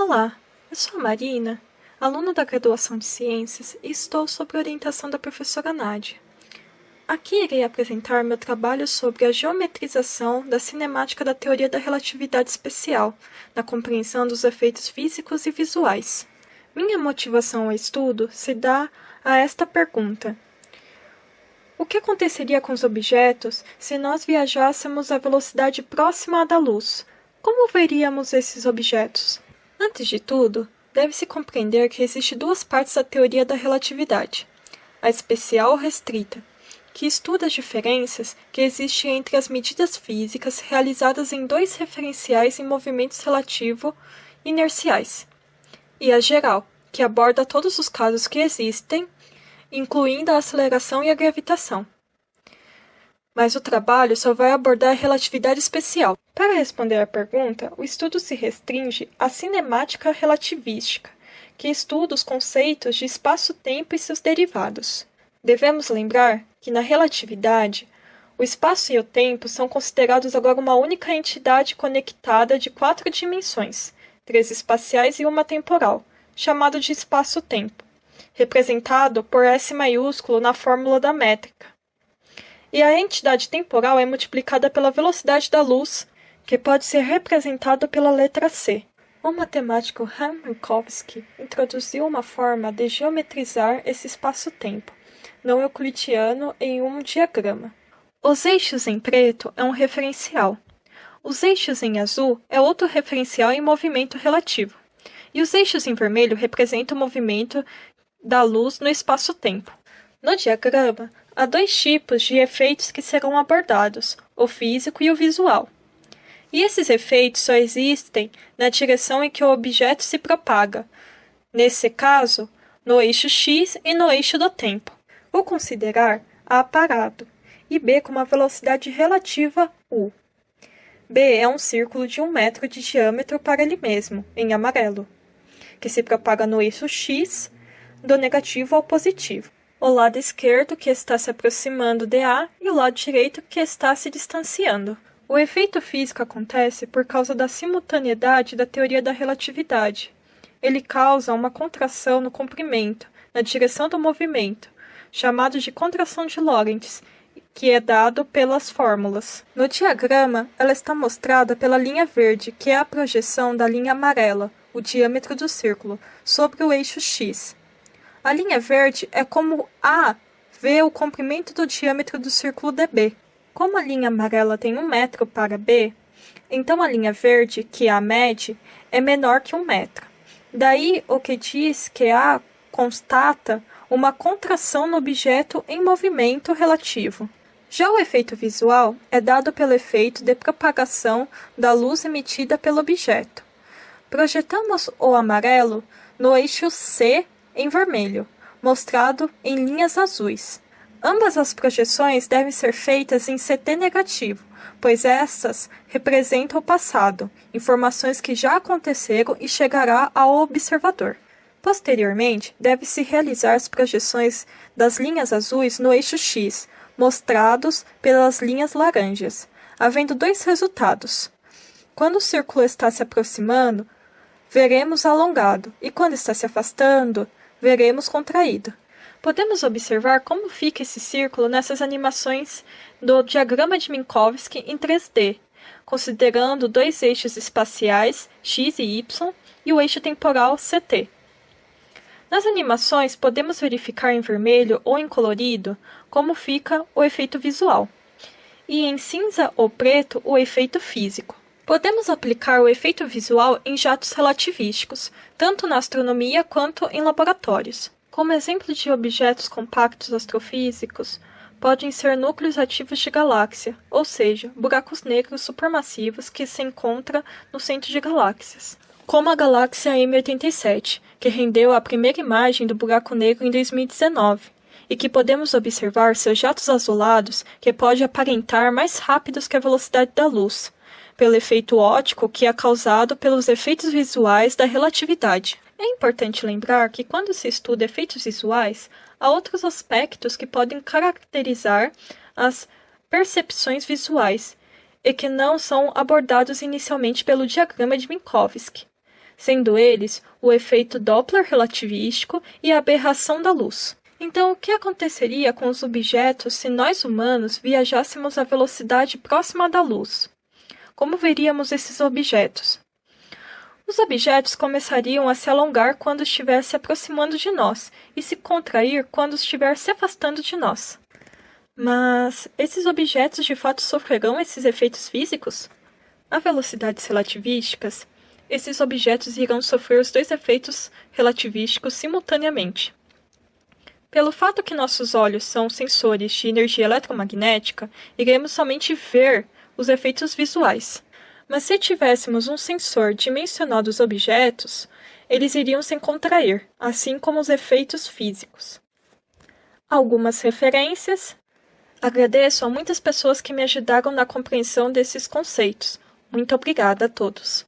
Olá, eu sou a Marina, aluna da graduação de Ciências e estou sob orientação da professora Nádia. Aqui irei apresentar meu trabalho sobre a geometrização da cinemática da teoria da relatividade especial, na compreensão dos efeitos físicos e visuais. Minha motivação ao estudo se dá a esta pergunta: o que aconteceria com os objetos se nós viajássemos à velocidade próxima à da luz? Como veríamos esses objetos? Antes de tudo, deve-se compreender que existem duas partes da teoria da relatividade: a especial ou restrita, que estuda as diferenças que existem entre as medidas físicas realizadas em dois referenciais em movimentos relativo inerciais, e a geral, que aborda todos os casos que existem, incluindo a aceleração e a gravitação. Mas o trabalho só vai abordar a relatividade especial. Para responder à pergunta, o estudo se restringe à cinemática relativística, que estuda os conceitos de espaço-tempo e seus derivados. Devemos lembrar que, na relatividade, o espaço e o tempo são considerados agora uma única entidade conectada de 4 dimensões, 3 espaciais e uma temporal, chamado de espaço-tempo, representado por S maiúsculo na fórmula da métrica. E a entidade temporal é multiplicada pela velocidade da luz, que pode ser representada pela letra C. O matemático Hans Minkowski introduziu uma forma de geometrizar esse espaço-tempo não euclidiano em um diagrama. Os eixos em preto é um referencial. Os eixos em azul é outro referencial em movimento relativo. E os eixos em vermelho representam o movimento da luz no espaço-tempo. No diagrama, há 2 tipos de efeitos que serão abordados, o físico e o visual. E esses efeitos só existem na direção em que o objeto se propaga, nesse caso, no eixo x e no eixo do tempo. Vou considerar A parado e B com uma velocidade relativa u. B é um círculo de 1 metro de diâmetro para ele mesmo, em amarelo, que se propaga no eixo x, do negativo ao positivo. O lado esquerdo que está se aproximando de A e o lado direito que está se distanciando. O efeito físico acontece por causa da simultaneidade da teoria da relatividade. Ele causa uma contração no comprimento, na direção do movimento, chamado de contração de Lorentz, que é dado pelas fórmulas. No diagrama, ela está mostrada pela linha verde, que é a projeção da linha amarela, o diâmetro do círculo, sobre o eixo x. A linha verde é como A vê o comprimento do diâmetro do círculo dB. Como a linha amarela tem 1 metro para B, então a linha verde, que A mede, é menor que 1 metro. Daí o que diz que A constata uma contração no objeto em movimento relativo. Já o efeito visual é dado pelo efeito de propagação da luz emitida pelo objeto. Projetamos o amarelo no eixo C em vermelho, mostrado em linhas azuis. Ambas as projeções devem ser feitas em CT negativo, pois estas representam o passado, informações que já aconteceram e chegará ao observador. Posteriormente, deve-se realizar as projeções das linhas azuis no eixo x, mostrados pelas linhas laranjas, havendo 2 resultados. Quando o círculo está se aproximando, veremos alongado, e quando está se afastando, veremos contraído. Podemos observar como fica esse círculo nessas animações do diagrama de Minkowski em 3D, considerando 2 eixos espaciais, x e y, e o eixo temporal, ct. Nas animações, podemos verificar em vermelho ou em colorido como fica o efeito visual, e em cinza ou preto o efeito físico. Podemos aplicar o efeito visual em jatos relativísticos, tanto na astronomia quanto em laboratórios. Como exemplo de objetos compactos astrofísicos, podem ser núcleos ativos de galáxia, ou seja, buracos negros supermassivos que se encontram no centro de galáxias, como a galáxia M87, que rendeu a primeira imagem do buraco negro em 2019, e que podemos observar seus jatos azulados que podem aparentar mais rápidos que a velocidade da luz, pelo efeito óptico que é causado pelos efeitos visuais da relatividade. É importante lembrar que quando se estuda efeitos visuais, há outros aspectos que podem caracterizar as percepções visuais e que não são abordados inicialmente pelo diagrama de Minkowski. sendo eles o efeito Doppler relativístico e a aberração da luz. Então, o que aconteceria com os objetos se nós humanos viajássemos à velocidade próxima da luz? Como veríamos esses objetos? Os objetos começariam a se alongar quando estiver se aproximando de nós e se contrair quando estiver se afastando de nós. Mas esses objetos de fato sofrerão esses efeitos físicos? A velocidades relativísticas, esses objetos irão sofrer os dois efeitos relativísticos simultaneamente. Pelo fato que nossos olhos são sensores de energia eletromagnética, iremos somente ver os efeitos visuais. Mas se tivéssemos um sensor dimensional dos objetos, eles iriam se contrair, assim como os efeitos físicos. Algumas referências. Agradeço a muitas pessoas que me ajudaram na compreensão desses conceitos. Muito obrigada a todos.